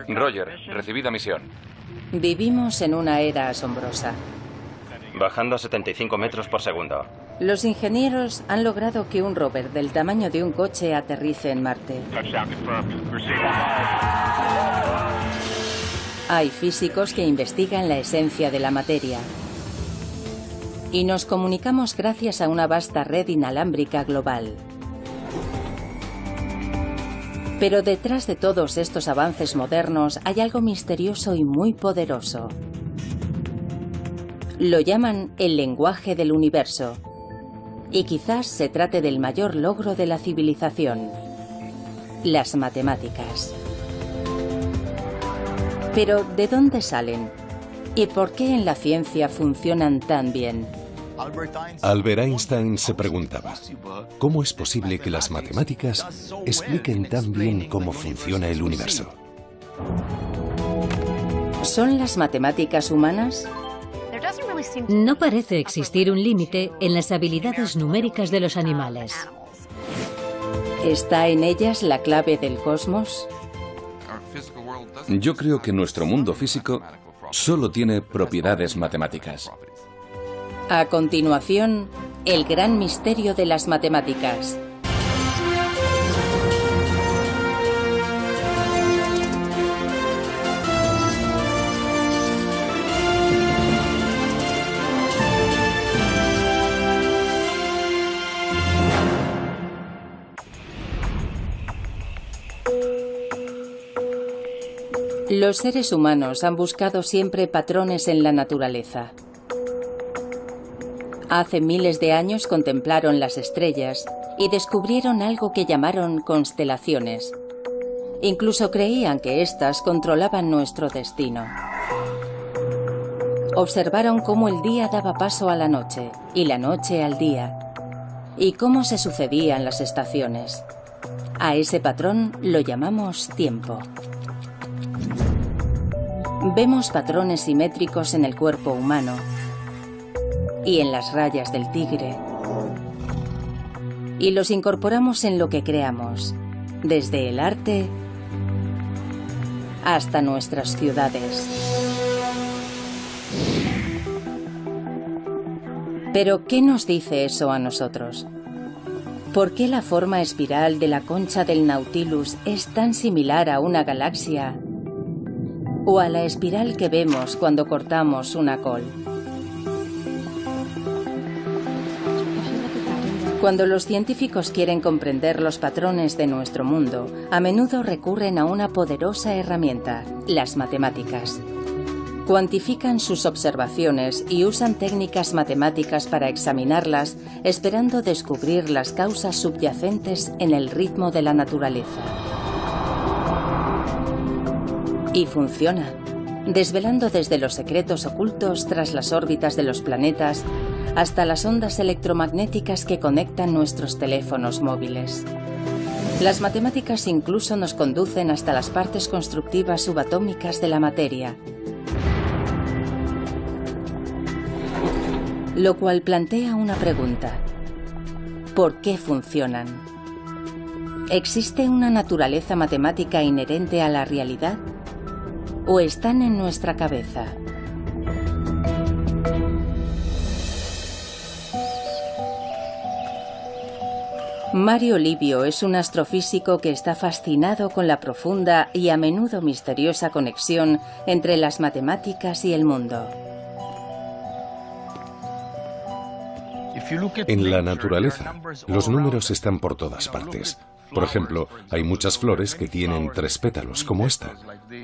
Roger, recibida misión. Vivimos en una era asombrosa. Bajando a 75 metros por segundo. Los ingenieros han logrado que un rover del tamaño de un coche aterrice en Marte. Hay físicos que investigan la esencia de la materia. Y nos comunicamos gracias a una vasta red inalámbrica global. Pero detrás de todos estos avances modernos hay algo misterioso y muy poderoso. Lo llaman el lenguaje del universo. Y quizás se trate del mayor logro de la civilización: las matemáticas. Pero, ¿de dónde salen? ¿Y por qué en la ciencia funcionan tan bien? Albert Einstein se preguntaba, ¿cómo es posible que las matemáticas expliquen tan bien cómo funciona el universo? ¿Son las matemáticas humanas? No parece existir un límite en las habilidades numéricas de los animales. ¿Está en ellas la clave del cosmos? Yo creo que nuestro mundo físico solo tiene propiedades matemáticas. A continuación, el gran misterio de las matemáticas. Los seres humanos han buscado siempre patrones en la naturaleza. Hace miles de años contemplaron las estrellas y descubrieron algo que llamaron constelaciones. Incluso creían que éstas controlaban nuestro destino. Observaron cómo el día daba paso a la noche y la noche al día, y cómo se sucedían las estaciones. A ese patrón lo llamamos tiempo. Vemos patrones simétricos en el cuerpo humano y en las rayas del tigre, y los incorporamos en lo que creamos, desde el arte hasta nuestras ciudades. Pero, ¿qué nos dice eso a nosotros? ¿Por qué la forma espiral de la concha del Nautilus es tan similar a una galaxia o a la espiral que vemos cuando cortamos una col? Cuando los científicos quieren comprender los patrones de nuestro mundo, a menudo recurren a una poderosa herramienta: las matemáticas. Cuantifican sus observaciones y usan técnicas matemáticas para examinarlas, esperando descubrir las causas subyacentes en el ritmo de la naturaleza. Y funciona, desvelando desde los secretos ocultos tras las órbitas de los planetas hasta las ondas electromagnéticas que conectan nuestros teléfonos móviles. Las matemáticas incluso nos conducen hasta las partes constructivas subatómicas de la materia, lo cual plantea una pregunta: ¿por qué funcionan? ¿Existe una naturaleza matemática inherente a la realidad? ¿O están en nuestra cabeza? Mario Livio es un astrofísico que está fascinado con la profunda y a menudo misteriosa conexión entre las matemáticas y el mundo. En la naturaleza, los números están por todas partes. Por ejemplo, hay muchas flores que tienen 3 pétalos, como esta,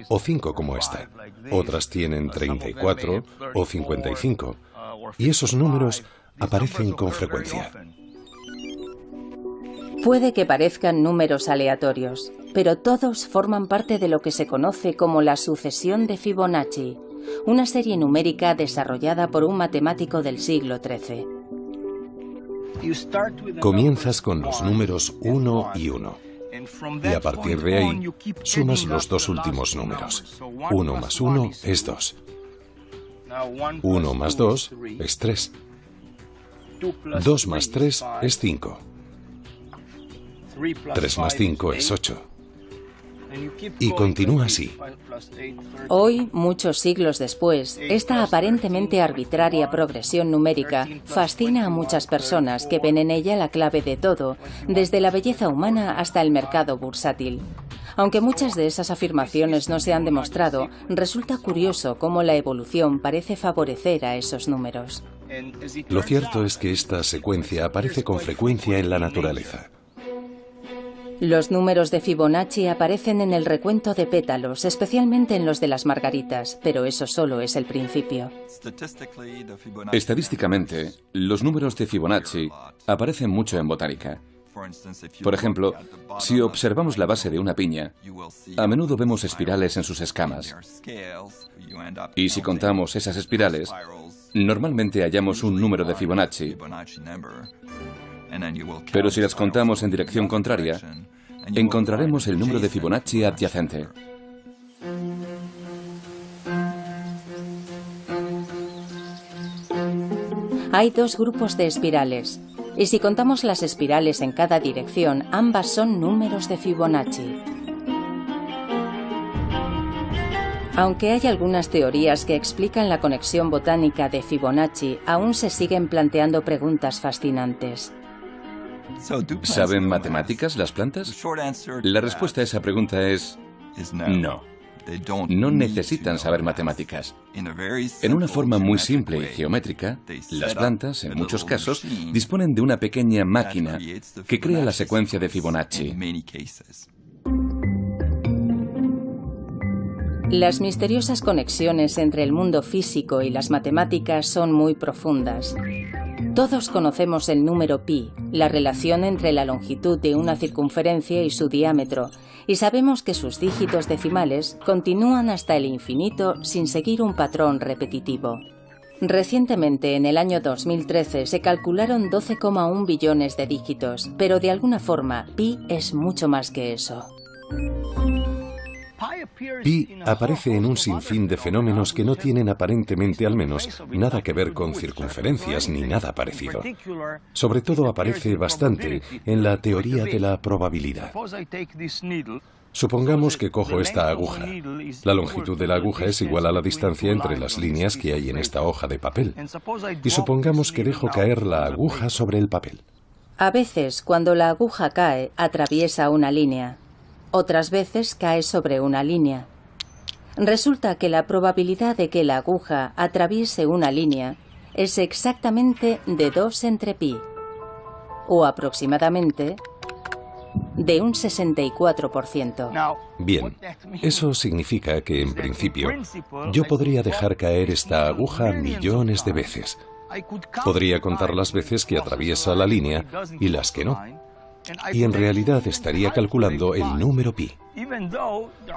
o 5 como esta. Otras tienen 34 o 55, y esos números aparecen con frecuencia. Puede que parezcan números aleatorios, pero todos forman parte de lo que se conoce como la sucesión de Fibonacci, una serie numérica desarrollada por un matemático del siglo XIII. Comienzas con los números 1 y 1, y a partir de ahí sumas los 2 últimos números. 1 más 1 es 2. 1 más 2 es 3. 2 más 3 es 5. 3 más 5 es 8. Y continúa así. Hoy, muchos siglos después, esta aparentemente arbitraria progresión numérica fascina a muchas personas que ven en ella la clave de todo, desde la belleza humana hasta el mercado bursátil. Aunque muchas de esas afirmaciones no se han demostrado, resulta curioso cómo la evolución parece favorecer a esos números. Lo cierto es que esta secuencia aparece con frecuencia en la naturaleza. Los números de Fibonacci aparecen en el recuento de pétalos, especialmente en los de las margaritas, pero eso solo es el principio. Estadísticamente, los números de Fibonacci aparecen mucho en botánica. Por ejemplo, si observamos la base de una piña, a menudo vemos espirales en sus escamas. Y si contamos esas espirales, normalmente hallamos un número de Fibonacci. Pero si las contamos en dirección contraria, encontraremos el número de Fibonacci adyacente. Hay dos grupos de espirales, y si contamos las espirales en cada dirección, ambas son números de Fibonacci. Aunque hay algunas teorías que explican la conexión botánica de Fibonacci, aún se siguen planteando preguntas fascinantes. ¿Saben matemáticas las plantas? La respuesta a esa pregunta es no. No necesitan saber matemáticas. En una forma muy simple y geométrica, las plantas, en muchos casos, disponen de una pequeña máquina que crea la secuencia de Fibonacci. Las misteriosas conexiones entre el mundo físico y las matemáticas son muy profundas. Todos conocemos el número pi, la relación entre la longitud de una circunferencia y su diámetro, y sabemos que sus dígitos decimales continúan hasta el infinito sin seguir un patrón repetitivo. Recientemente, en el año 2013, se calcularon 12,1 billones de dígitos, pero de alguna forma, pi es mucho más que eso. Pi aparece en un sinfín de fenómenos que no tienen aparentemente, al menos, nada que ver con circunferencias ni nada parecido. Sobre todo aparece bastante en la teoría de la probabilidad. Supongamos que cojo esta aguja. La longitud de la aguja es igual a la distancia entre las líneas que hay en esta hoja de papel. Y supongamos que dejo caer la aguja sobre el papel. A veces, cuando la aguja cae, atraviesa una línea. Otras veces cae sobre una línea. Resulta que la probabilidad de que la aguja atraviese una línea es exactamente de 2 entre pi, o aproximadamente de un 64%. Bien, eso significa que, en principio, yo podría dejar caer esta aguja millones de veces. Podría contar las veces que atraviesa la línea y las que no. Y en realidad estaría calculando el número pi.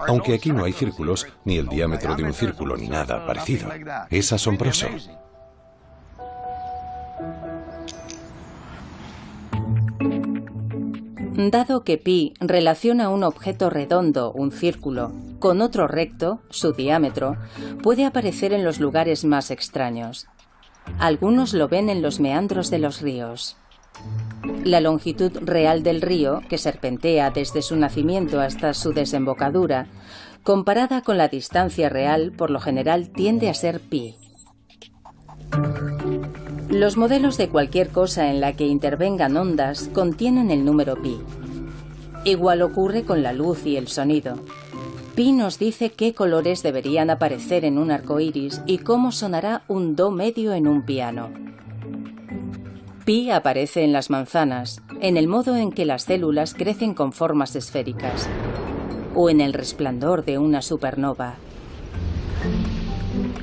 Aunque aquí no hay círculos, ni el diámetro de un círculo, ni nada parecido. Es asombroso. Dado que pi relaciona un objeto redondo, un círculo, con otro recto, su diámetro, puede aparecer en los lugares más extraños. Algunos lo ven en los meandros de los ríos. La longitud real del río, que serpentea desde su nacimiento hasta su desembocadura, comparada con la distancia real, por lo general tiende a ser pi. Los modelos de cualquier cosa en la que intervengan ondas contienen el número pi. Igual ocurre con la luz y el sonido. Pi nos dice qué colores deberían aparecer en un arco iris y cómo sonará un do medio en un piano. Pi aparece en las manzanas, en el modo en que las células crecen con formas esféricas, o en el resplandor de una supernova.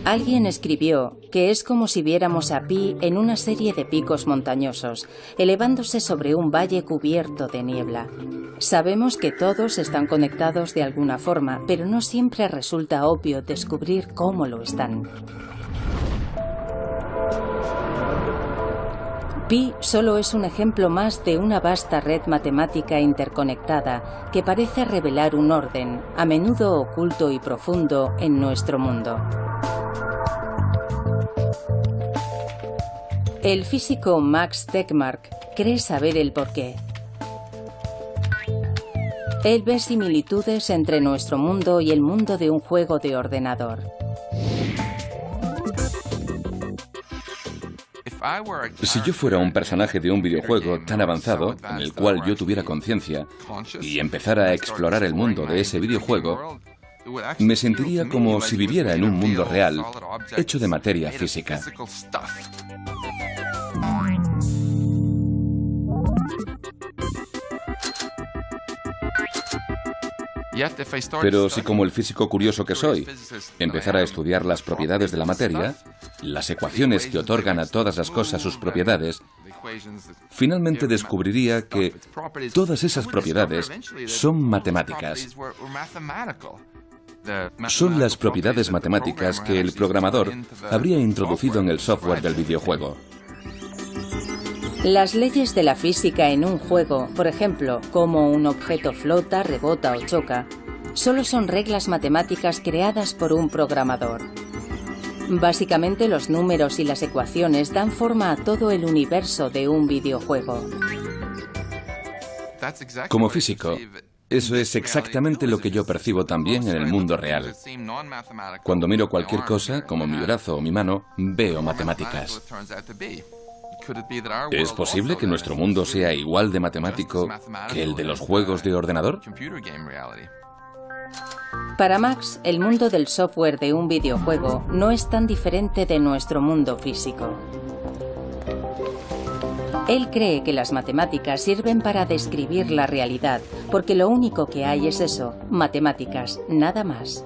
Alguien escribió que es como si viéramos a Pi en una serie de picos montañosos, elevándose sobre un valle cubierto de niebla. Sabemos que todos están conectados de alguna forma, pero no siempre resulta obvio descubrir cómo lo están. Pi solo es un ejemplo más de una vasta red matemática interconectada que parece revelar un orden, a menudo oculto y profundo, en nuestro mundo. El físico Max Tegmark cree saber el porqué. Él ve similitudes entre nuestro mundo y el mundo de un juego de ordenador. Si yo fuera un personaje de un videojuego tan avanzado, en el cual yo tuviera conciencia, y empezara a explorar el mundo de ese videojuego, me sentiría como si viviera en un mundo real, hecho de materia física. Pero si, como el físico curioso que soy, empezara a estudiar las propiedades de la materia, las ecuaciones que otorgan a todas las cosas sus propiedades, finalmente descubriría que todas esas propiedades son matemáticas. Son las propiedades matemáticas que el programador habría introducido en el software del videojuego. Las leyes de la física en un juego, por ejemplo, cómo un objeto flota, rebota o choca, solo son reglas matemáticas creadas por un programador. Básicamente, los números y las ecuaciones dan forma a todo el universo de un videojuego. Como físico, eso es exactamente lo que yo percibo también en el mundo real. Cuando miro cualquier cosa, como mi brazo o mi mano, veo matemáticas. ¿Es posible que nuestro mundo sea igual de matemático que el de los juegos de ordenador? Para Max, el mundo del software de un videojuego no es tan diferente de nuestro mundo físico. Él cree que las matemáticas sirven para describir la realidad, porque lo único que hay es eso, matemáticas, nada más.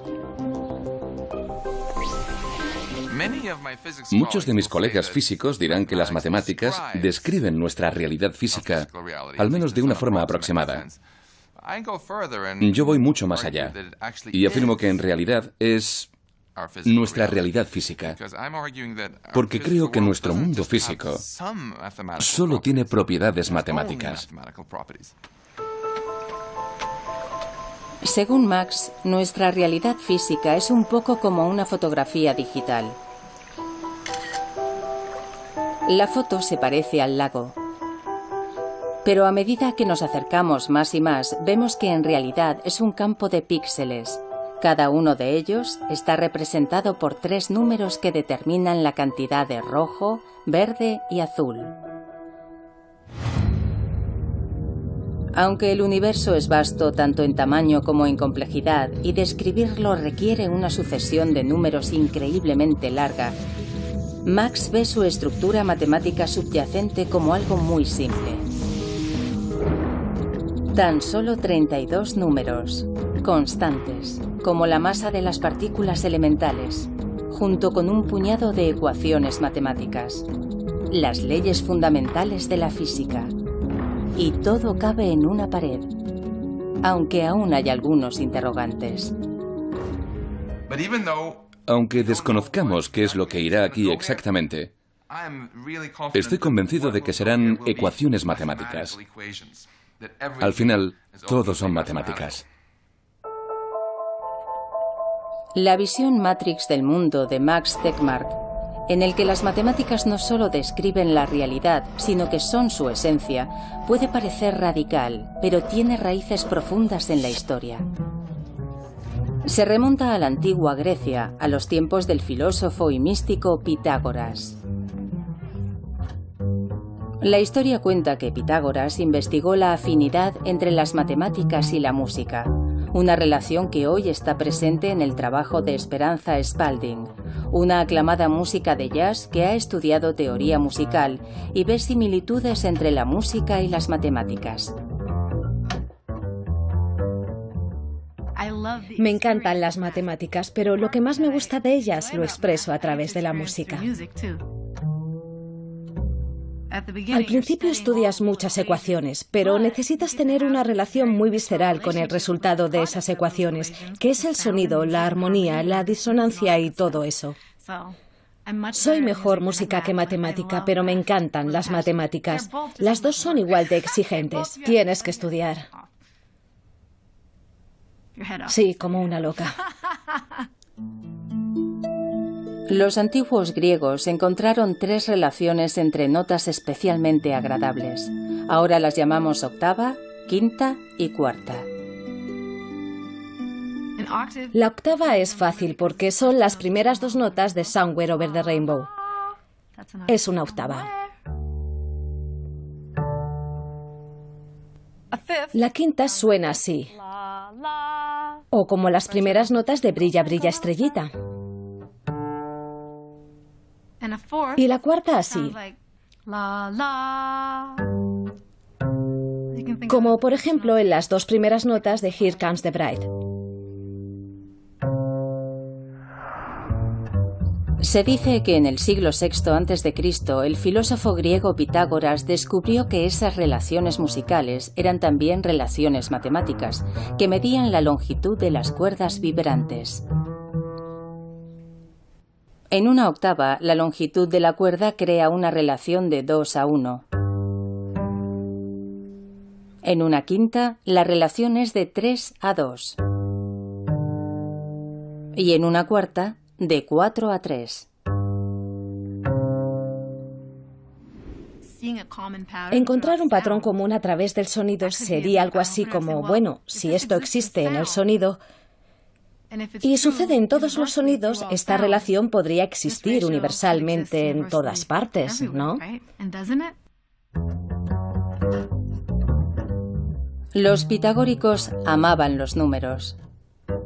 Muchos de mis colegas físicos dirán que las matemáticas describen nuestra realidad física, al menos de una forma aproximada. Yo voy mucho más allá y afirmo que en realidad es nuestra realidad física, porque creo que nuestro mundo físico solo tiene propiedades matemáticas. Según Max, nuestra realidad física es un poco como una fotografía digital. La foto se parece al lago. Pero a medida que nos acercamos más y más, vemos que en realidad es un campo de píxeles. Cada uno de ellos está representado por 3 números que determinan la cantidad de rojo, verde y azul. Aunque el universo es vasto tanto en tamaño como en complejidad y describirlo requiere una sucesión de números increíblemente larga, Max ve su estructura matemática subyacente como algo muy simple. Tan solo 32 números, constantes, como la masa de las partículas elementales, junto con un puñado de ecuaciones matemáticas, las leyes fundamentales de la física. Y todo cabe en una pared, aunque aún hay algunos interrogantes. Aunque desconozcamos qué es lo que irá aquí exactamente, estoy convencido de que serán ecuaciones matemáticas. Al final, todo son matemáticas. La visión Matrix del mundo de Max Tegmark, en el que las matemáticas no solo describen la realidad, sino que son su esencia, puede parecer radical, pero tiene raíces profundas en la historia. Se remonta a la antigua Grecia, a los tiempos del filósofo y místico Pitágoras. La historia cuenta que Pitágoras investigó la afinidad entre las matemáticas y la música, una relación que hoy está presente en el trabajo de Esperanza Spalding, una aclamada música de jazz que ha estudiado teoría musical y ve similitudes entre la música y las matemáticas. Me encantan las matemáticas, pero lo que más me gusta de ellas lo expreso a través de la música. Al principio estudias muchas ecuaciones, pero necesitas tener una relación muy visceral con el resultado de esas ecuaciones, que es el sonido, la armonía, la disonancia y todo eso. Soy mejor música que matemática, pero me encantan las matemáticas. Las dos son igual de exigentes. Tienes que estudiar. Sí, como una loca. Los antiguos griegos encontraron 3 relaciones entre notas especialmente agradables. Ahora las llamamos octava, quinta y cuarta. La octava es fácil porque son las primeras dos notas de Somewhere Over the Rainbow. Es una octava. La quinta suena así, o como las primeras notas de Brilla, brilla, estrellita. Y la cuarta así, como por ejemplo en las dos primeras notas de Here Comes the Bride. Se dice que en el siglo VI a.C. el filósofo griego Pitágoras descubrió que esas relaciones musicales eran también relaciones matemáticas, que medían la longitud de las cuerdas vibrantes. En una octava, la longitud de la cuerda crea una relación de 2:1. En una quinta, la relación es de 3:2. Y en una cuarta, de 4:3. Encontrar un patrón común a través del sonido sería algo así como, bueno, si esto existe en el sonido y sucede en todos los sonidos, esta relación podría existir universalmente en todas partes, ¿no? Los pitagóricos amaban los números.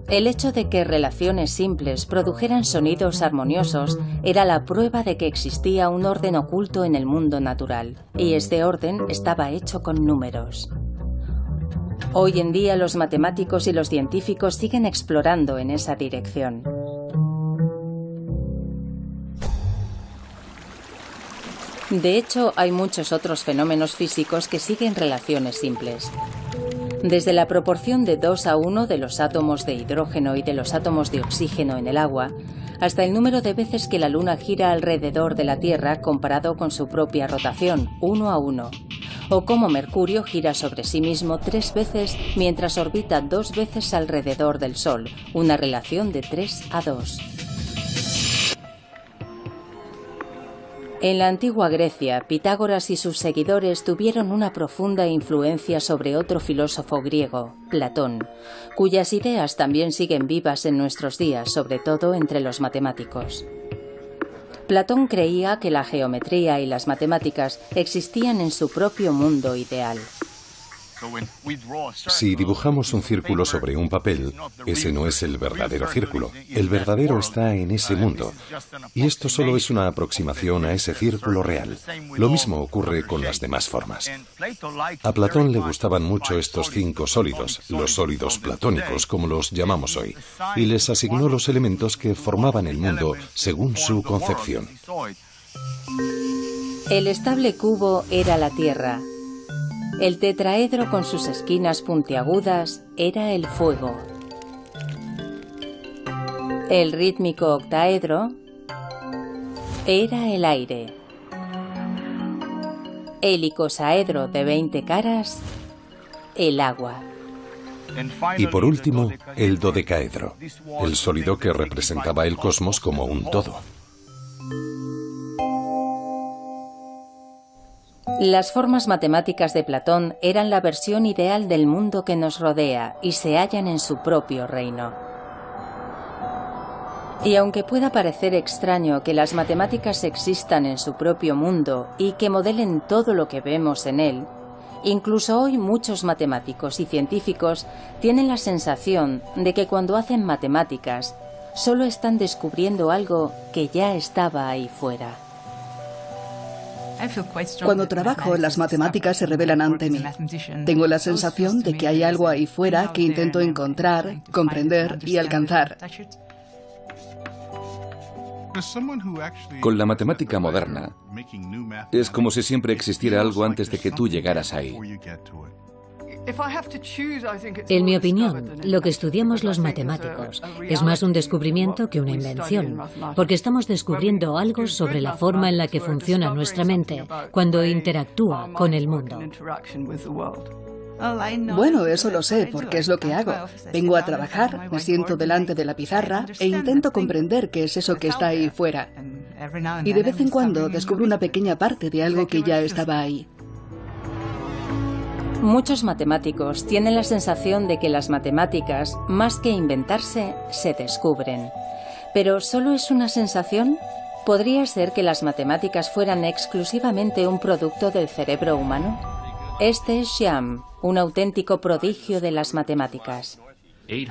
El hecho de que relaciones simples produjeran sonidos armoniosos era la prueba de que existía un orden oculto en el mundo natural, y este orden estaba hecho con números. Hoy en día los matemáticos y los científicos siguen explorando en esa dirección. De hecho, hay muchos otros fenómenos físicos que siguen relaciones simples. Desde la proporción de 2:1 de los átomos de hidrógeno y de los átomos de oxígeno en el agua, hasta el número de veces que la Luna gira alrededor de la Tierra comparado con su propia rotación, 1:1, o cómo Mercurio gira sobre sí mismo 3 veces mientras orbita 2 veces alrededor del Sol, una relación de 3:2. En la antigua Grecia, Pitágoras y sus seguidores tuvieron una profunda influencia sobre otro filósofo griego, Platón, cuyas ideas también siguen vivas en nuestros días, sobre todo entre los matemáticos. Platón creía que la geometría y las matemáticas existían en su propio mundo ideal. Si dibujamos un círculo sobre un papel, ese no es el verdadero círculo. El verdadero está en ese mundo. Y esto solo es una aproximación a ese círculo real. Lo mismo ocurre con las demás formas. A Platón le gustaban mucho estos 5 sólidos, los sólidos platónicos, como los llamamos hoy, y les asignó los elementos que formaban el mundo según su concepción. El estable cubo era la Tierra. El tetraedro con sus esquinas puntiagudas era el fuego. El rítmico octaedro era el aire. El icosaedro de 20 caras, el agua. Y por último, el dodecaedro, el sólido que representaba el cosmos como un todo. Las formas matemáticas de Platón eran la versión ideal del mundo que nos rodea y se hallan en su propio reino. Y aunque pueda parecer extraño que las matemáticas existan en su propio mundo y que modelen todo lo que vemos en él, incluso hoy muchos matemáticos y científicos tienen la sensación de que cuando hacen matemáticas solo están descubriendo algo que ya estaba ahí fuera. Cuando trabajo, las matemáticas se revelan ante mí. Tengo la sensación de que hay algo ahí fuera que intento encontrar, comprender y alcanzar. Con la matemática moderna, es como si siempre existiera algo antes de que tú llegaras ahí. En mi opinión, lo que estudiamos los matemáticos es más un descubrimiento que una invención, porque estamos descubriendo algo sobre la forma en la que funciona nuestra mente cuando interactúa con el mundo. Bueno, eso lo sé, porque es lo que hago. Vengo a trabajar, me siento delante de la pizarra e intento comprender qué es eso que está ahí fuera. Y de vez en cuando descubro una pequeña parte de algo que ya estaba ahí. Muchos matemáticos tienen la sensación de que las matemáticas, más que inventarse, se descubren. ¿Pero solo es una sensación? ¿Podría ser que las matemáticas fueran exclusivamente un producto del cerebro humano? Este es Xiam, un auténtico prodigio de las matemáticas.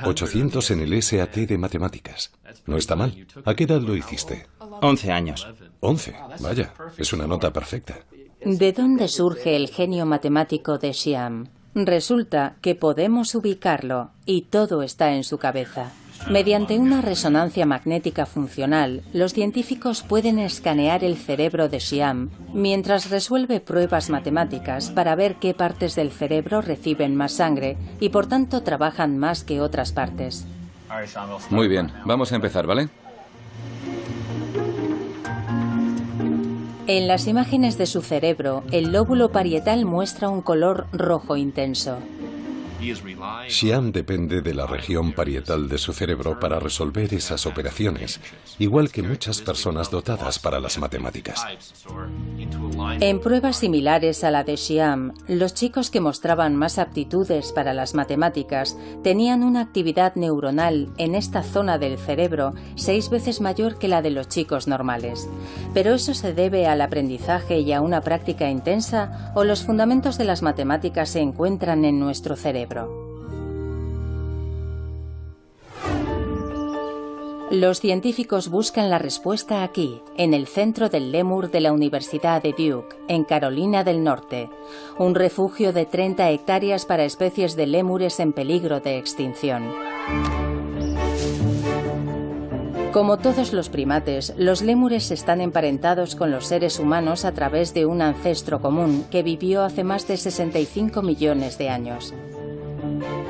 800 en el SAT de matemáticas. No está mal. ¿A qué edad lo hiciste? 11 años. 11. Vaya, es una nota perfecta. ¿De dónde surge el genio matemático de Xiam? Resulta que podemos ubicarlo y todo está en su cabeza. Mediante una resonancia magnética funcional, los científicos pueden escanear el cerebro de Xiam mientras resuelve pruebas matemáticas para ver qué partes del cerebro reciben más sangre y por tanto trabajan más que otras partes. Muy bien, vamos a empezar, ¿vale? En las imágenes de su cerebro, el lóbulo parietal muestra un color rojo intenso. Xiam depende de la región parietal de su cerebro para resolver esas operaciones, igual que muchas personas dotadas para las matemáticas. En pruebas similares a la de Xiam, los chicos que mostraban más aptitudes para las matemáticas tenían una actividad neuronal en esta zona del cerebro 6 veces mayor que la de los chicos normales. ¿Pero eso se debe al aprendizaje y a una práctica intensa o los fundamentos de las matemáticas se encuentran en nuestro cerebro? Los científicos buscan la respuesta aquí, en el centro del lémur de la Universidad de Duke, en Carolina del Norte, un refugio de 30 hectáreas para especies de lémures en peligro de extinción. Como todos los primates, los lémures están emparentados con los seres humanos a través de un ancestro común que vivió hace más de 65 millones de años.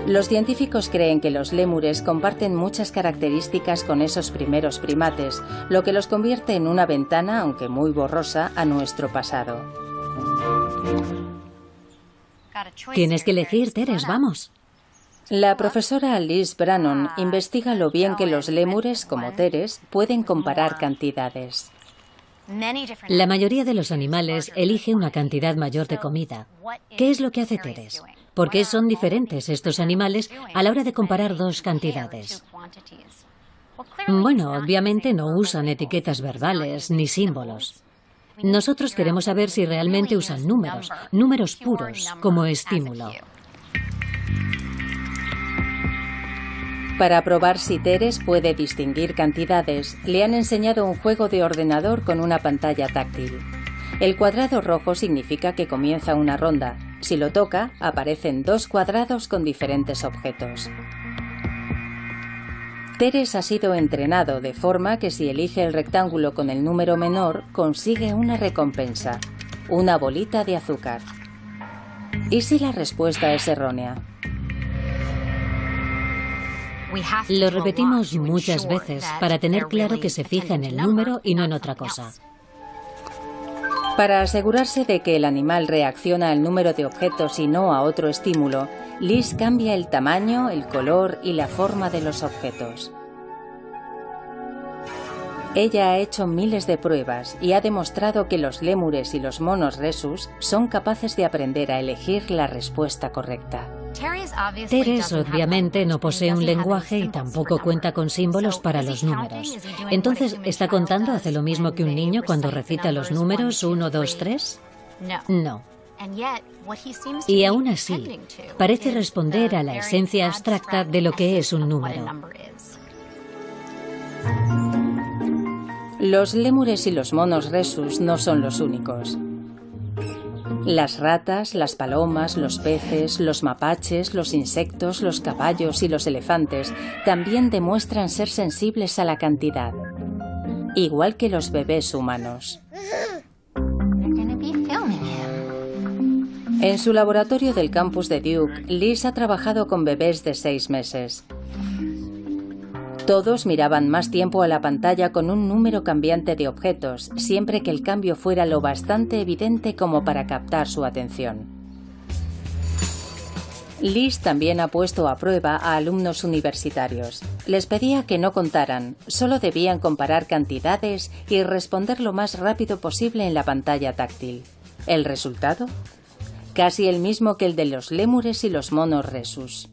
Los científicos creen que los lémures comparten muchas características con esos primeros primates, lo que los convierte en una ventana, aunque muy borrosa, a nuestro pasado. Tienes que elegir, Teres, vamos. La profesora Liz Brannon investiga lo bien que los lémures, como Teres, pueden comparar cantidades. La mayoría de los animales elige una cantidad mayor de comida. ¿Qué es lo que hace Teres? ¿Por qué son diferentes estos animales a la hora de comparar dos cantidades? Bueno, obviamente no usan etiquetas verbales ni símbolos. Nosotros queremos saber si realmente usan números puros, como estímulo. Para probar si Teres puede distinguir cantidades, le han enseñado un juego de ordenador con una pantalla táctil. El cuadrado rojo significa que comienza una ronda. Si lo toca, aparecen 2 cuadrados con diferentes objetos. Teres ha sido entrenado de forma que si elige el rectángulo con el número menor, consigue una recompensa, una bolita de azúcar. ¿Y si la respuesta es errónea? Lo repetimos muchas veces para tener claro que se fija en el número y no en otra cosa. Para asegurarse de que el animal reacciona al número de objetos y no a otro estímulo, Liz cambia el tamaño, el color y la forma de los objetos. Ella ha hecho miles de pruebas y ha demostrado que los lémures y los monos rhesus son capaces de aprender a elegir la respuesta correcta. Teres obviamente no posee un lenguaje y tampoco cuenta con símbolos para los números. Entonces, ¿está contando hace lo mismo que un niño cuando recita los números 1, 2, 3? No. Y aún así, parece responder a la esencia abstracta de lo que es un número. Los lémures y los monos rhesus no son los únicos. Las ratas, las palomas, los peces, los mapaches, los insectos, los caballos y los elefantes también demuestran ser sensibles a la cantidad, igual que los bebés humanos. En su laboratorio del campus de Duke, Liz ha trabajado con bebés de 6 meses. Todos miraban más tiempo a la pantalla con un número cambiante de objetos, siempre que el cambio fuera lo bastante evidente como para captar su atención. Liz también ha puesto a prueba a alumnos universitarios. Les pedía que no contaran, solo debían comparar cantidades y responder lo más rápido posible en la pantalla táctil. ¿El resultado? casi el mismo que el de los lémures y los monos rhesus.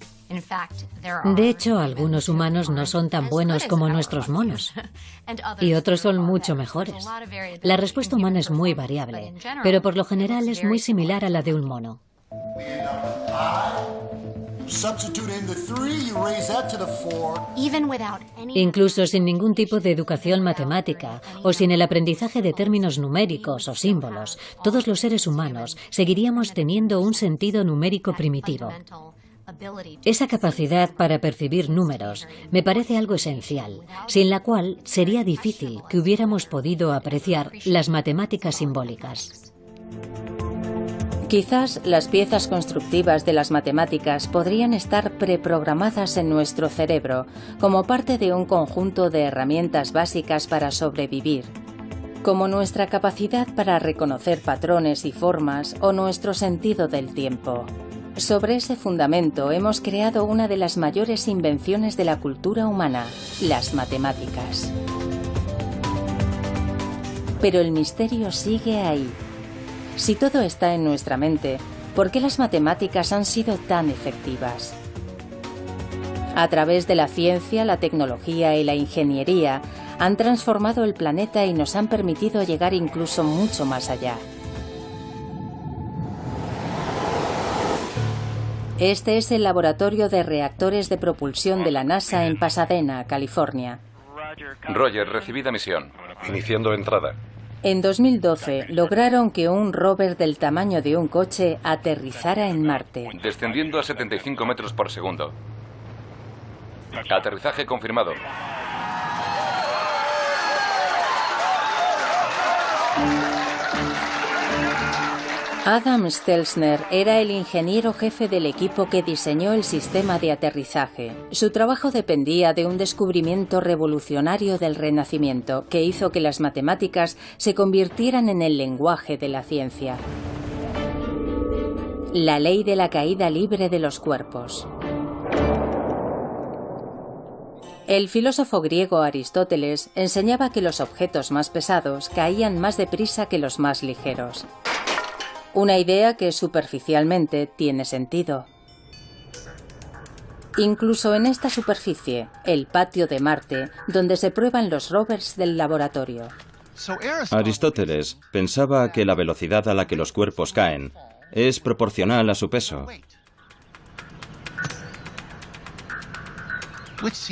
De hecho, algunos humanos no son tan buenos como nuestros monos, y otros son mucho mejores. La respuesta humana es muy variable, pero por lo general es muy similar a la de un mono. Incluso sin ningún tipo de educación matemática o sin el aprendizaje de términos numéricos o símbolos, todos los seres humanos seguiríamos teniendo un sentido numérico primitivo. Esa capacidad para percibir números me parece algo esencial, sin la cual sería difícil que hubiéramos podido apreciar las matemáticas simbólicas. Quizás las piezas constructivas de las matemáticas podrían estar preprogramadas en nuestro cerebro como parte de un conjunto de herramientas básicas para sobrevivir, como nuestra capacidad para reconocer patrones y formas o nuestro sentido del tiempo. Sobre ese fundamento hemos creado una de las mayores invenciones de la cultura humana, las matemáticas. Pero el misterio sigue ahí. Si todo está en nuestra mente, ¿por qué las matemáticas han sido tan efectivas? A través de la ciencia, la tecnología y la ingeniería, han transformado el planeta y nos han permitido llegar incluso mucho más allá. Este es el laboratorio de reactores de propulsión de la NASA en Pasadena, California. Roger, recibida misión. Iniciando entrada. En 2012 lograron que un rover del tamaño de un coche aterrizara en Marte. Descendiendo a 75 metros por segundo. Aterrizaje confirmado. Adam Stelzner era el ingeniero jefe del equipo que diseñó el sistema de aterrizaje. Su trabajo dependía de un descubrimiento revolucionario del Renacimiento que hizo que las matemáticas se convirtieran en el lenguaje de la ciencia. La ley de la caída libre de los cuerpos. El filósofo griego Aristóteles enseñaba que los objetos más pesados caían más deprisa que los más ligeros. Una idea que superficialmente tiene sentido. Incluso en esta superficie, el patio de Marte, donde se prueban los rovers del laboratorio. Aristóteles pensaba que la velocidad a la que los cuerpos caen es proporcional a su peso,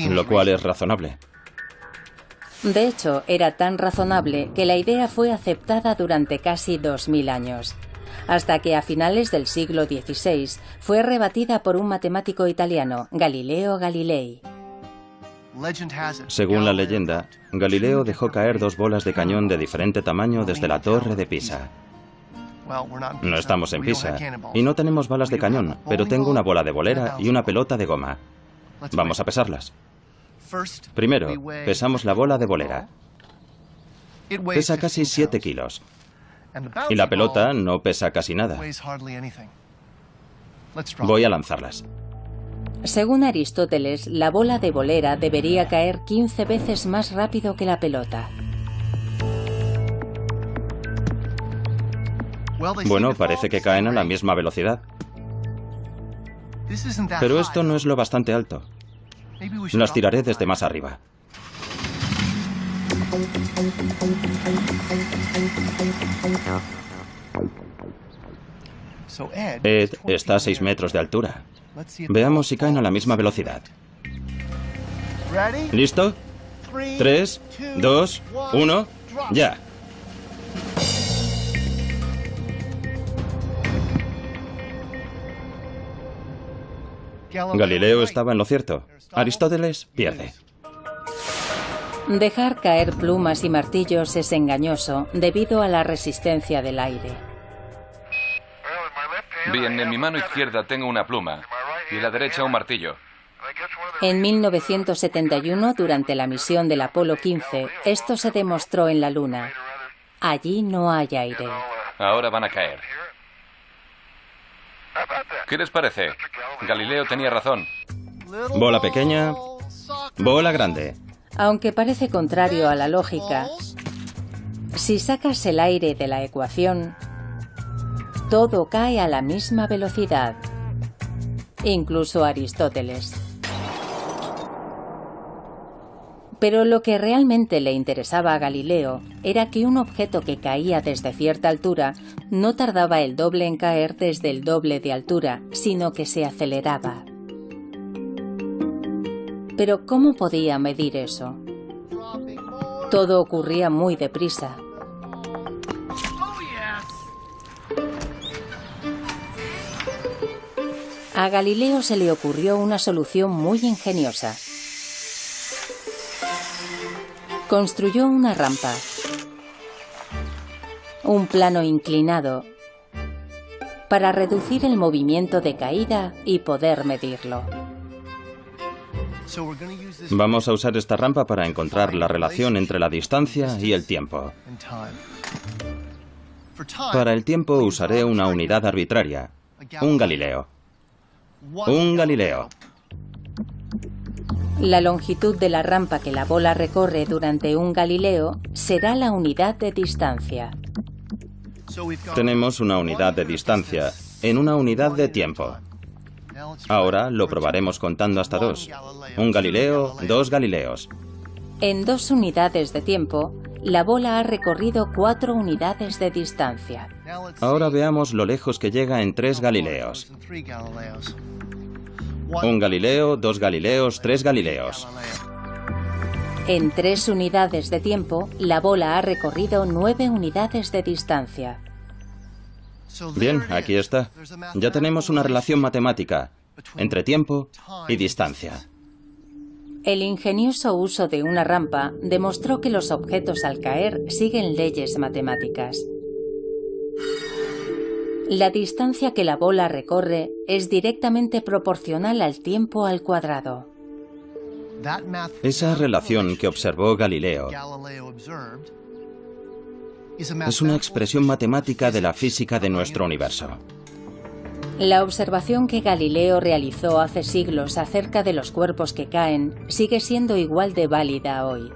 lo cual es razonable. De hecho, era tan razonable que la idea fue aceptada durante casi 2000 años. Hasta que a finales del siglo XVI fue rebatida por un matemático italiano, Galileo Galilei. Según la leyenda, Galileo dejó caer 2 bolas de cañón de diferente tamaño desde la torre de Pisa. No estamos en Pisa y no tenemos balas de cañón, pero tengo una bola de bolera y una pelota de goma. Vamos a pesarlas. Primero, pesamos la bola de bolera. Pesa casi 7 kilos. Y la pelota no pesa casi nada. Voy a lanzarlas. Según Aristóteles, la bola de bolera debería caer 15 veces más rápido que la pelota. Bueno, parece que caen a la misma velocidad. Pero esto no es lo bastante alto. Las tiraré desde más arriba. Ed está a 6 metros de altura. Veamos si caen a la misma velocidad. ¿Listo? 3, 2, 1, ya. Galileo estaba en lo cierto. Aristóteles pierde. Dejar caer plumas y martillos es engañoso debido a la resistencia del aire. Bien, en mi mano izquierda tengo una pluma y en la derecha un martillo. En 1971, durante la misión del Apolo 15, esto se demostró en la Luna. Allí no hay aire. Ahora van a caer. ¿Qué les parece? Galileo tenía razón. Bola pequeña, bola grande. Aunque parece contrario a la lógica, si sacas el aire de la ecuación, todo cae a la misma velocidad. Incluso Aristóteles. Pero lo que realmente le interesaba a Galileo era que un objeto que caía desde cierta altura no tardaba el doble en caer desde el doble de altura, sino que se aceleraba. Pero ¿cómo podía medir eso? Todo ocurría muy deprisa. A Galileo se le ocurrió una solución muy ingeniosa. Construyó una rampa, un plano inclinado, para reducir el movimiento de caída y poder medirlo. Vamos a usar esta rampa para encontrar la relación entre la distancia y el tiempo. Para el tiempo usaré una unidad arbitraria, un Galileo. Un Galileo. La longitud de la rampa que la bola recorre durante un Galileo será la unidad de distancia. Tenemos una unidad de distancia en una unidad de tiempo. Ahora lo probaremos contando hasta 2. Un Galileo, 2 Galileos. En 2 unidades de tiempo, la bola ha recorrido 4 unidades de distancia. Ahora veamos lo lejos que llega en 3 Galileos. Un Galileo, 2 Galileos, 3 Galileos. En 3 unidades de tiempo, la bola ha recorrido 9 unidades de distancia. Bien, aquí está. Ya tenemos una relación matemática entre tiempo y distancia. El ingenioso uso de una rampa demostró que los objetos al caer siguen leyes matemáticas. La distancia que la bola recorre es directamente proporcional al tiempo al cuadrado. Esa relación que observó Galileo es una expresión matemática de la física de nuestro universo. La observación que Galileo realizó hace siglos acerca de los cuerpos que caen sigue siendo igual de válida hoy.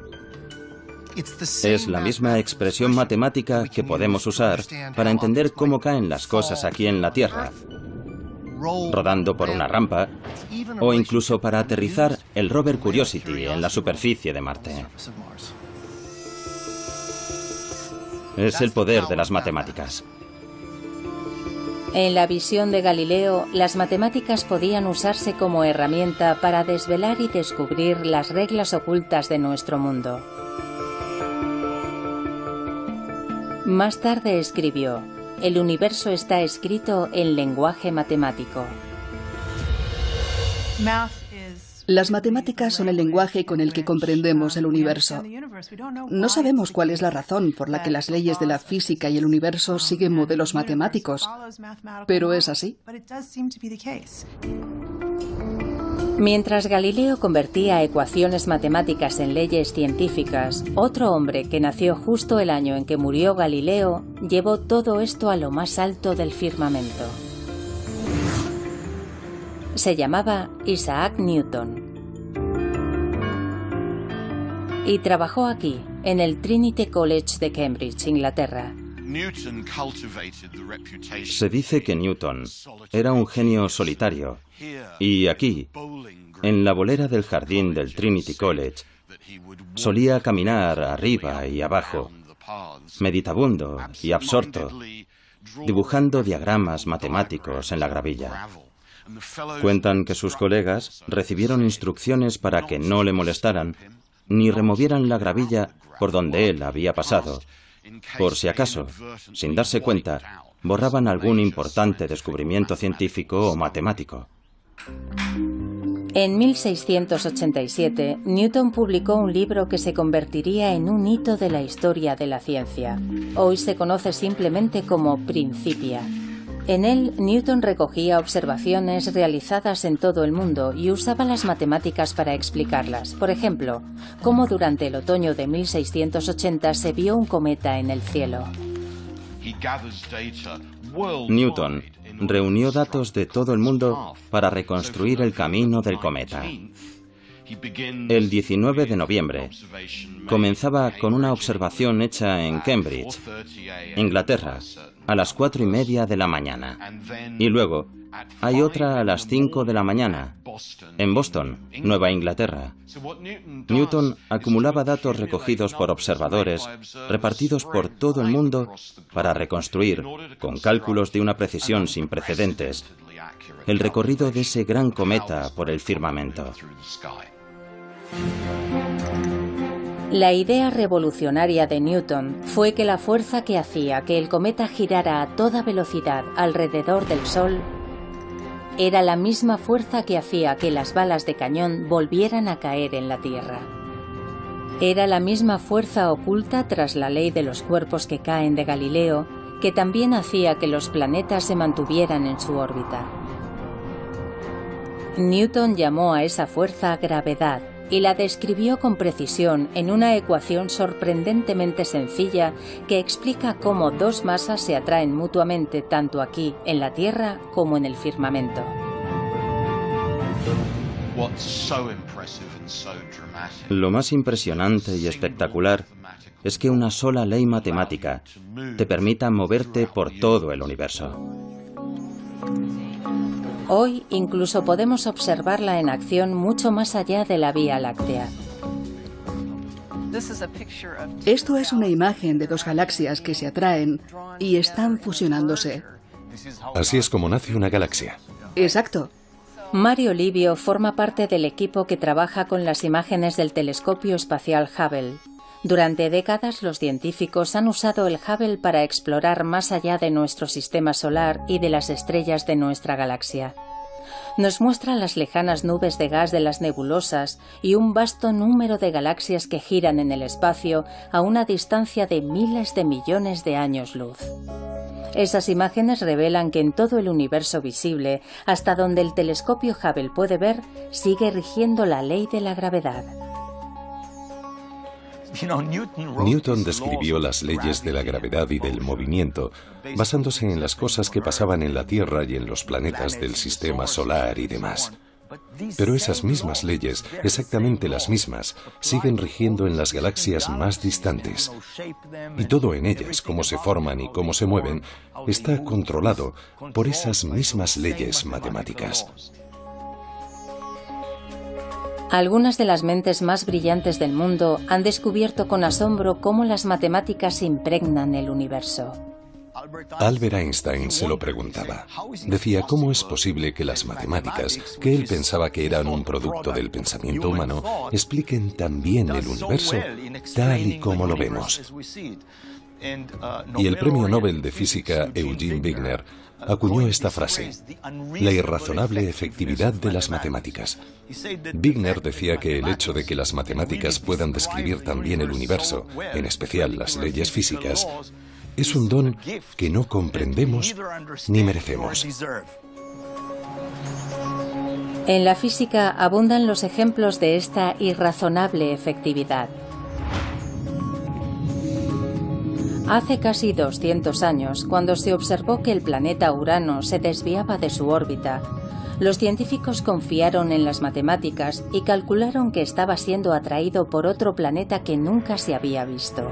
Es la misma expresión matemática que podemos usar para entender cómo caen las cosas aquí en la Tierra, rodando por una rampa, o incluso para aterrizar el rover Curiosity en la superficie de Marte. Es el poder de las matemáticas. En la visión de Galileo, las matemáticas podían usarse como herramienta para desvelar y descubrir las reglas ocultas de nuestro mundo. Más tarde escribió: "El universo está escrito en lenguaje matemático". Las matemáticas son el lenguaje con el que comprendemos el universo. No sabemos cuál es la razón por la que las leyes de la física y el universo siguen modelos matemáticos, pero es así. Mientras Galileo convertía ecuaciones matemáticas en leyes científicas, otro hombre que nació justo el año en que murió Galileo llevó todo esto a lo más alto del firmamento. Se llamaba Isaac Newton. Y trabajó aquí, en el Trinity College de Cambridge, Inglaterra. Se dice que Newton era un genio solitario, y aquí, en la bolera del jardín del Trinity College, solía caminar arriba y abajo, meditabundo y absorto, dibujando diagramas matemáticos en la gravilla. Cuentan que sus colegas recibieron instrucciones para que no le molestaran ni removieran la gravilla por donde él había pasado, por si acaso, sin darse cuenta, borraban algún importante descubrimiento científico o matemático. En 1687, Newton publicó un libro que se convertiría en un hito de la historia de la ciencia. Hoy se conoce simplemente como Principia. En él, Newton recogía observaciones realizadas en todo el mundo y usaba las matemáticas para explicarlas. Por ejemplo, cómo durante el otoño de 1680 se vio un cometa en el cielo. Newton reunió datos de todo el mundo para reconstruir el camino del cometa. El 19 de noviembre comenzaba con una observación hecha en Cambridge, Inglaterra, a las 4:30 de la mañana. Y luego hay otra a las 5 de la mañana, en Boston, Nueva Inglaterra. Newton acumulaba datos recogidos por observadores repartidos por todo el mundo para reconstruir, con cálculos de una precisión sin precedentes, el recorrido de ese gran cometa por el firmamento. La idea revolucionaria de Newton fue que la fuerza que hacía que el cometa girara a toda velocidad alrededor del Sol era la misma fuerza que hacía que las balas de cañón volvieran a caer en la Tierra. Era la misma fuerza oculta tras la ley de los cuerpos que caen de Galileo, que también hacía que los planetas se mantuvieran en su órbita. Newton llamó a esa fuerza gravedad y la describió con precisión en una ecuación sorprendentemente sencilla que explica cómo dos masas se atraen mutuamente tanto aquí, en la Tierra, como en el firmamento. Lo más impresionante y espectacular es que una sola ley matemática te permita moverte por todo el universo. Hoy incluso podemos observarla en acción mucho más allá de la Vía Láctea. Esto es una imagen de dos galaxias que se atraen y están fusionándose. Así es como nace una galaxia. Exacto. Mario Livio forma parte del equipo que trabaja con las imágenes del telescopio espacial Hubble. Durante décadas los científicos han usado el Hubble para explorar más allá de nuestro sistema solar y de las estrellas de nuestra galaxia. Nos muestra las lejanas nubes de gas de las nebulosas y un vasto número de galaxias que giran en el espacio a una distancia de miles de millones de años luz. Esas imágenes revelan que en todo el universo visible, hasta donde el telescopio Hubble puede ver, sigue rigiendo la ley de la gravedad. Newton describió las leyes de la gravedad y del movimiento basándose en las cosas que pasaban en la Tierra y en los planetas del sistema solar y demás. Pero esas mismas leyes, exactamente las mismas, siguen rigiendo en las galaxias más distantes. Y todo en ellas, cómo se forman y cómo se mueven, está controlado por esas mismas leyes matemáticas. Algunas de las mentes más brillantes del mundo han descubierto con asombro cómo las matemáticas impregnan el universo. Albert Einstein se lo preguntaba. Decía, ¿cómo es posible que las matemáticas, que él pensaba que eran un producto del pensamiento humano, expliquen tan bien el universo tal y como lo vemos? Y el premio Nobel de Física Eugene Wigner acuñó esta frase: la irrazonable efectividad de las matemáticas. Wigner decía que el hecho de que las matemáticas puedan describir también el universo, en especial las leyes físicas, es un don que no comprendemos ni merecemos. En la física abundan los ejemplos de esta irrazonable efectividad. Hace casi 200 años, cuando se observó que el planeta Urano se desviaba de su órbita, los científicos confiaron en las matemáticas y calcularon que estaba siendo atraído por otro planeta que nunca se había visto.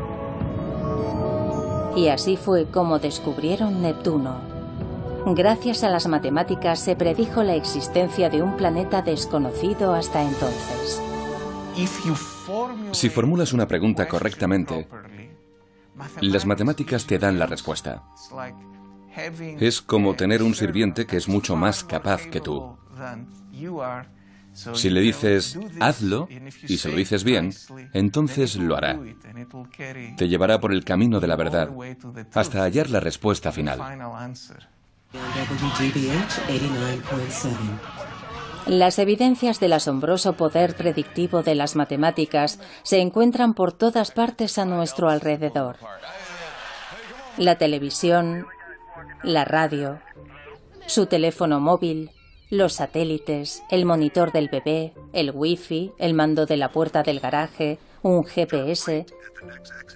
Y así fue como descubrieron Neptuno. Gracias a las matemáticas se predijo la existencia de un planeta desconocido hasta entonces. Si formulas una pregunta correctamente, las matemáticas te dan la respuesta. Es como tener un sirviente que es mucho más capaz que tú. Si le dices, hazlo, y se lo dices bien, entonces lo hará. Te llevará por el camino de la verdad, hasta hallar la respuesta final. Las evidencias del asombroso poder predictivo de las matemáticas se encuentran por todas partes a nuestro alrededor. La televisión, la radio, su teléfono móvil, los satélites, el monitor del bebé, el wifi, el mando de la puerta del garaje, un GPS.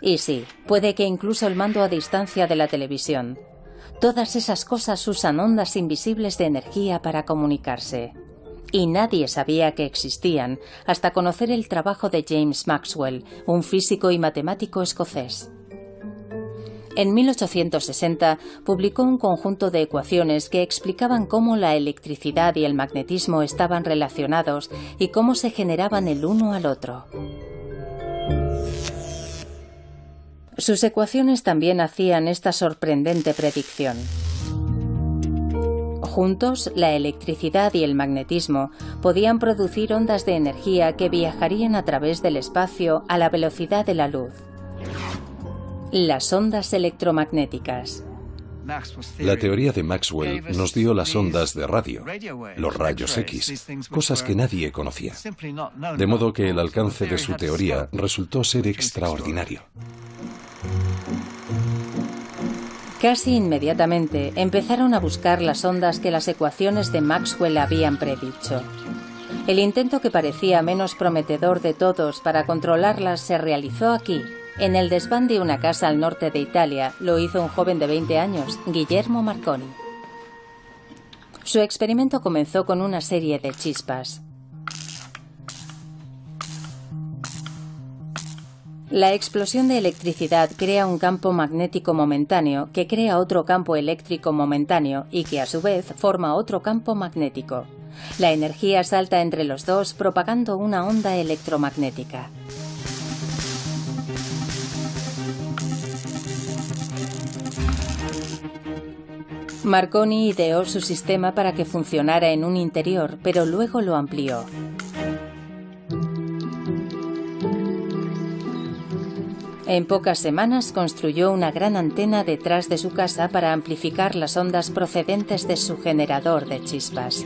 Y sí, puede que incluso el mando a distancia de la televisión. Todas esas cosas usan ondas invisibles de energía para comunicarse. Y nadie sabía que existían hasta conocer el trabajo de James Maxwell, un físico y matemático escocés. En 1860 publicó un conjunto de ecuaciones que explicaban cómo la electricidad y el magnetismo estaban relacionados y cómo se generaban el uno al otro. Sus ecuaciones también hacían esta sorprendente predicción. Juntos, la electricidad y el magnetismo podían producir ondas de energía que viajarían a través del espacio a la velocidad de la luz. Las ondas electromagnéticas. La teoría de Maxwell nos dio las ondas de radio, los rayos X, cosas que nadie conocía. De modo que el alcance de su teoría resultó ser extraordinario. Casi inmediatamente empezaron a buscar las ondas que las ecuaciones de Maxwell habían predicho. El intento que parecía menos prometedor de todos para controlarlas se realizó aquí. En el desván de una casa al norte de Italia lo hizo un joven de 20 años, Guillermo Marconi. Su experimento comenzó con una serie de chispas. La explosión de electricidad crea un campo magnético momentáneo que crea otro campo eléctrico momentáneo y que a su vez forma otro campo magnético. La energía salta entre los dos propagando una onda electromagnética. Marconi ideó su sistema para que funcionara en un interior, pero luego lo amplió. En pocas semanas construyó una gran antena detrás de su casa para amplificar las ondas procedentes de su generador de chispas.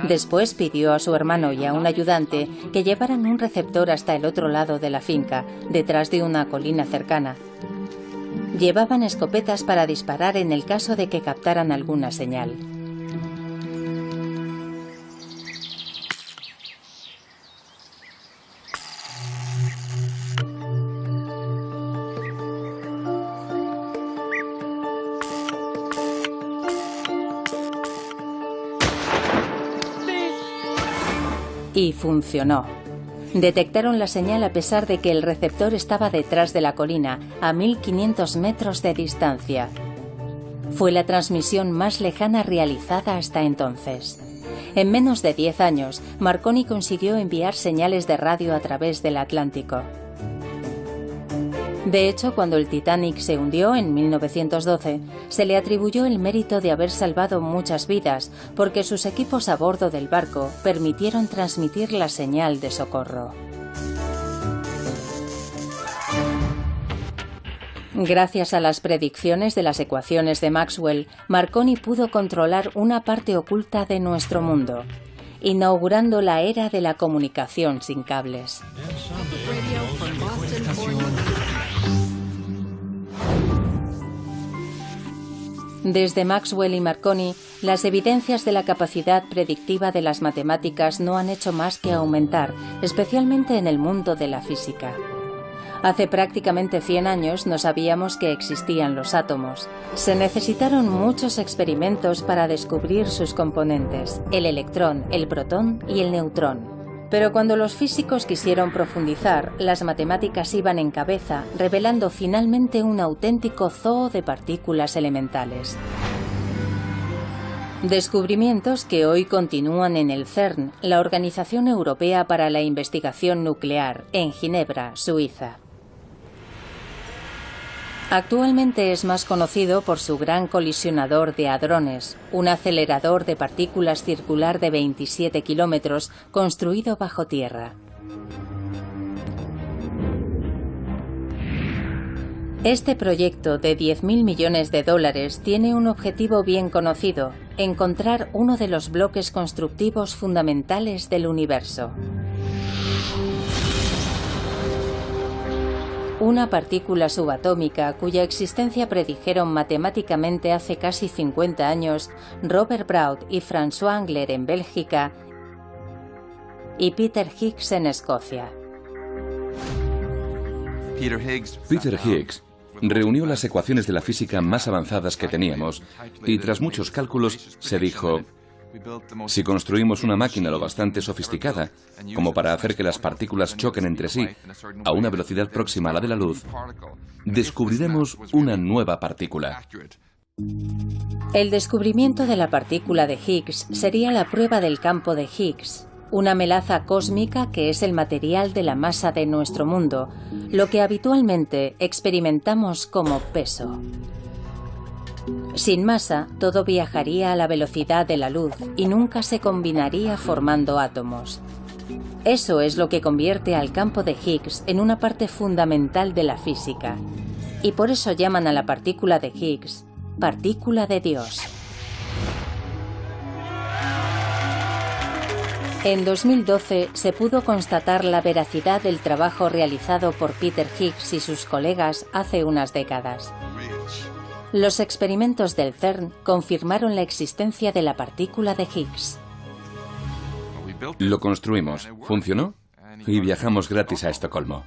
Después pidió a su hermano y a un ayudante que llevaran un receptor hasta el otro lado de la finca, detrás de una colina cercana. Llevaban escopetas para disparar en el caso de que captaran alguna señal. Y funcionó. Detectaron la señal a pesar de que el receptor estaba detrás de la colina, a 1500 metros de distancia. Fue la transmisión más lejana realizada hasta entonces. En menos de 10 años, Marconi consiguió enviar señales de radio a través del Atlántico. De hecho, cuando el Titanic se hundió en 1912, se le atribuyó el mérito de haber salvado muchas vidas, porque sus equipos a bordo del barco permitieron transmitir la señal de socorro. Gracias a las predicciones de las ecuaciones de Maxwell, Marconi pudo controlar una parte oculta de nuestro mundo, inaugurando la era de la comunicación sin cables. Desde Maxwell y Marconi, las evidencias de la capacidad predictiva de las matemáticas no han hecho más que aumentar, especialmente en el mundo de la física. Hace prácticamente 100 años no sabíamos que existían los átomos. Se necesitaron muchos experimentos para descubrir sus componentes, el electrón, el protón y el neutrón. Pero cuando los físicos quisieron profundizar, las matemáticas iban en cabeza, revelando finalmente un auténtico zoo de partículas elementales. Descubrimientos que hoy continúan en el CERN, la Organización Europea para la Investigación Nuclear, en Ginebra, Suiza. Actualmente es más conocido por su gran colisionador de hadrones, un acelerador de partículas circular de 27 kilómetros construido bajo tierra. Este proyecto de 10.000 millones de dólares tiene un objetivo bien conocido: encontrar uno de los bloques constructivos fundamentales del universo. Una partícula subatómica cuya existencia predijeron matemáticamente hace casi 50 años Robert Brout y François Englert en Bélgica y Peter Higgs en Escocia. Peter Higgs reunió las ecuaciones de la física más avanzadas que teníamos y tras muchos cálculos se dijo: Si construimos una máquina lo bastante sofisticada como para hacer que las partículas choquen entre sí a una velocidad próxima a la de la luz, descubriremos una nueva partícula. El descubrimiento de la partícula de Higgs sería la prueba del campo de Higgs, una melaza cósmica que es el material de la masa de nuestro mundo, lo que habitualmente experimentamos como peso. Sin masa, todo viajaría a la velocidad de la luz y nunca se combinaría formando átomos. Eso es lo que convierte al campo de Higgs en una parte fundamental de la física. Y por eso llaman a la partícula de Higgs partícula de Dios. En 2012 se pudo constatar la veracidad del trabajo realizado por Peter Higgs y sus colegas hace unas décadas. Los experimentos del CERN confirmaron la existencia de la partícula de Higgs. Lo construimos, funcionó y viajamos gratis a Estocolmo.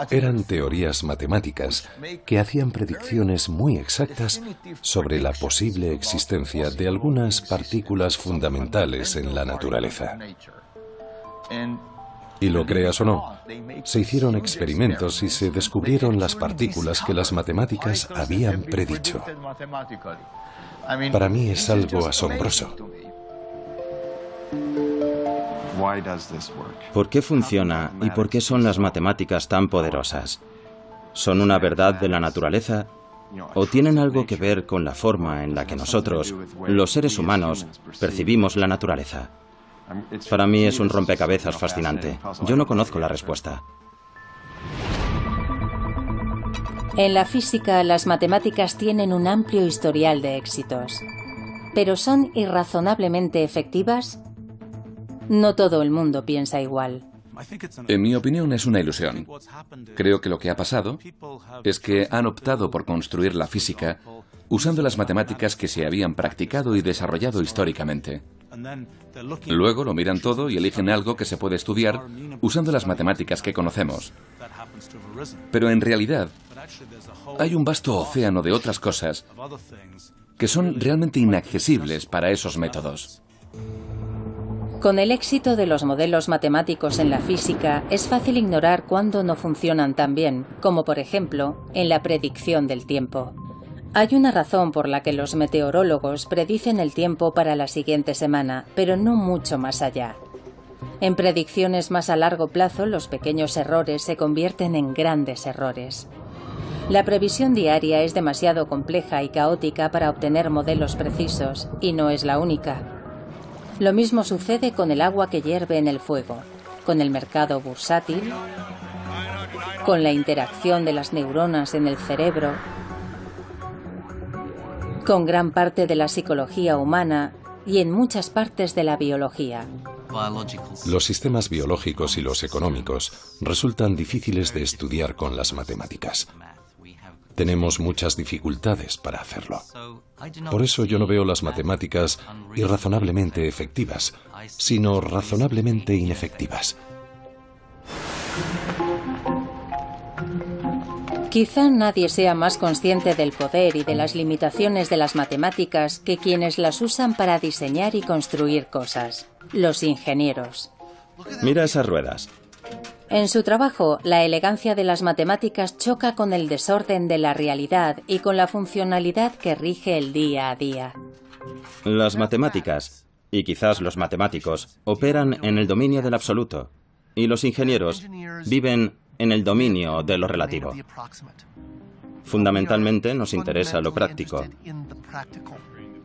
Eran teorías matemáticas que hacían predicciones muy exactas sobre la posible existencia de algunas partículas fundamentales en la naturaleza. Y lo creas o no, se hicieron experimentos y se descubrieron las partículas que las matemáticas habían predicho. Para mí es algo asombroso. ¿Por qué funciona y por qué son las matemáticas tan poderosas? ¿Son una verdad de la naturaleza o tienen algo que ver con la forma en la que nosotros, los seres humanos, percibimos la naturaleza? Para mí es un rompecabezas fascinante. Yo no conozco la respuesta. En la física, las matemáticas tienen un amplio historial de éxitos. ¿Pero son irrazonablemente efectivas? No todo el mundo piensa igual. En mi opinión es una ilusión. Creo que lo que ha pasado es que han optado por construir la física usando las matemáticas que se habían practicado y desarrollado históricamente. Luego lo miran todo y eligen algo que se puede estudiar usando las matemáticas que conocemos. Pero en realidad hay un vasto océano de otras cosas que son realmente inaccesibles para esos métodos. Con el éxito de los modelos matemáticos en la física, es fácil ignorar cuándo no funcionan tan bien, como por ejemplo, en la predicción del tiempo. Hay una razón por la que los meteorólogos predicen el tiempo para la siguiente semana, pero no mucho más allá. En predicciones más a largo plazo, los pequeños errores se convierten en grandes errores. La previsión diaria es demasiado compleja y caótica para obtener modelos precisos, y no es la única. Lo mismo sucede con el agua que hierve en el fuego, con el mercado bursátil, con la interacción de las neuronas en el cerebro, con gran parte de la psicología humana y en muchas partes de la biología. Los sistemas biológicos y los económicos resultan difíciles de estudiar con las matemáticas. Tenemos muchas dificultades para hacerlo. Por eso yo no veo las matemáticas irrazonablemente efectivas, sino razonablemente inefectivas. Quizá nadie sea más consciente del poder y de las limitaciones de las matemáticas que quienes las usan para diseñar y construir cosas, los ingenieros. Mira esas ruedas. En su trabajo, la elegancia de las matemáticas choca con el desorden de la realidad y con la funcionalidad que rige el día a día. Las matemáticas, y quizás los matemáticos, operan en el dominio del absoluto, y los ingenieros viven en el dominio de lo relativo. Fundamentalmente nos interesa lo práctico.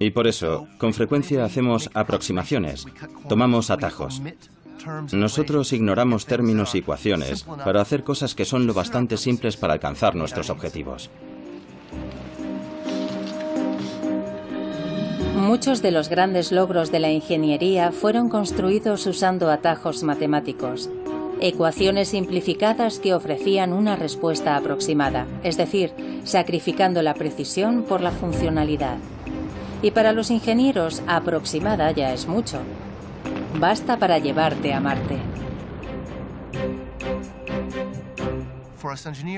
Y por eso, con frecuencia hacemos aproximaciones, tomamos atajos. Nosotros ignoramos términos y ecuaciones para hacer cosas que son lo bastante simples para alcanzar nuestros objetivos. Muchos de los grandes logros de la ingeniería fueron construidos usando atajos matemáticos, ecuaciones simplificadas que ofrecían una respuesta aproximada, es decir, sacrificando la precisión por la funcionalidad. Y para los ingenieros, aproximada ya es mucho. Basta para llevarte a Marte.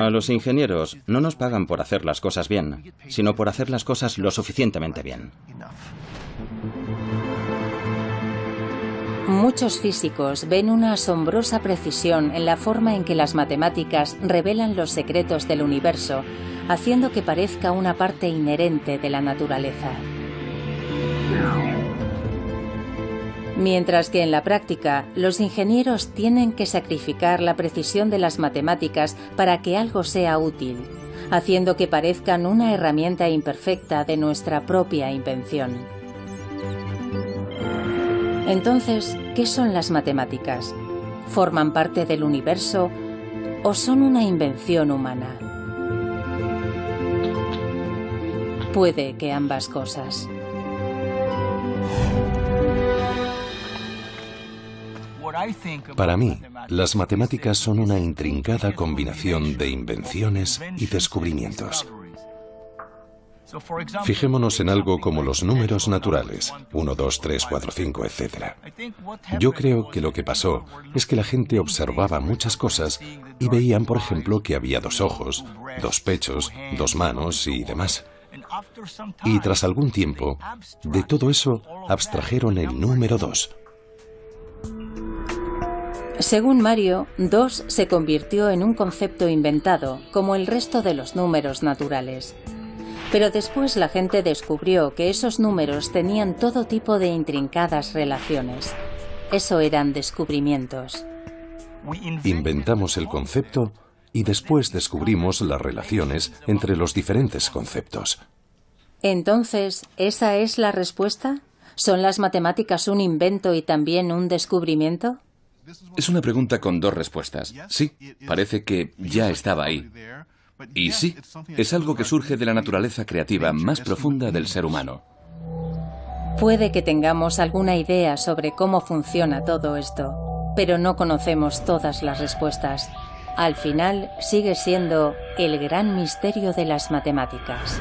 A los ingenieros no nos pagan por hacer las cosas bien, sino por hacer las cosas lo suficientemente bien. Muchos físicos ven una asombrosa precisión en la forma en que las matemáticas revelan los secretos del universo, haciendo que parezca una parte inherente de la naturaleza. Mientras que en la práctica, los ingenieros tienen que sacrificar la precisión de las matemáticas para que algo sea útil, haciendo que parezcan una herramienta imperfecta de nuestra propia invención. Entonces, ¿qué son las matemáticas? ¿Forman parte del universo o son una invención humana? Puede que ambas cosas. Para mí, las matemáticas son una intrincada combinación de invenciones y descubrimientos. Fijémonos en algo como los números naturales, 1, 2, 3, 4, 5, etc. Yo creo que lo que pasó es que la gente observaba muchas cosas y veían, por ejemplo, que había 2 ojos, 2 pechos, 2 manos y demás. Y tras algún tiempo, de todo eso abstrajeron el número 2. Según Mario, 2 se convirtió en un concepto inventado, como el resto de los números naturales. Pero después la gente descubrió que esos números tenían todo tipo de intrincadas relaciones. Eso eran descubrimientos. Inventamos el concepto y después descubrimos las relaciones entre los diferentes conceptos. Entonces, ¿esa es la respuesta? ¿Son las matemáticas un invento y también un descubrimiento? Es una pregunta con 2 respuestas. Sí, parece que ya estaba ahí. Y sí, es algo que surge de la naturaleza creativa más profunda del ser humano. Puede que tengamos alguna idea sobre cómo funciona todo esto, pero no conocemos todas las respuestas. Al final, sigue siendo el gran misterio de las matemáticas.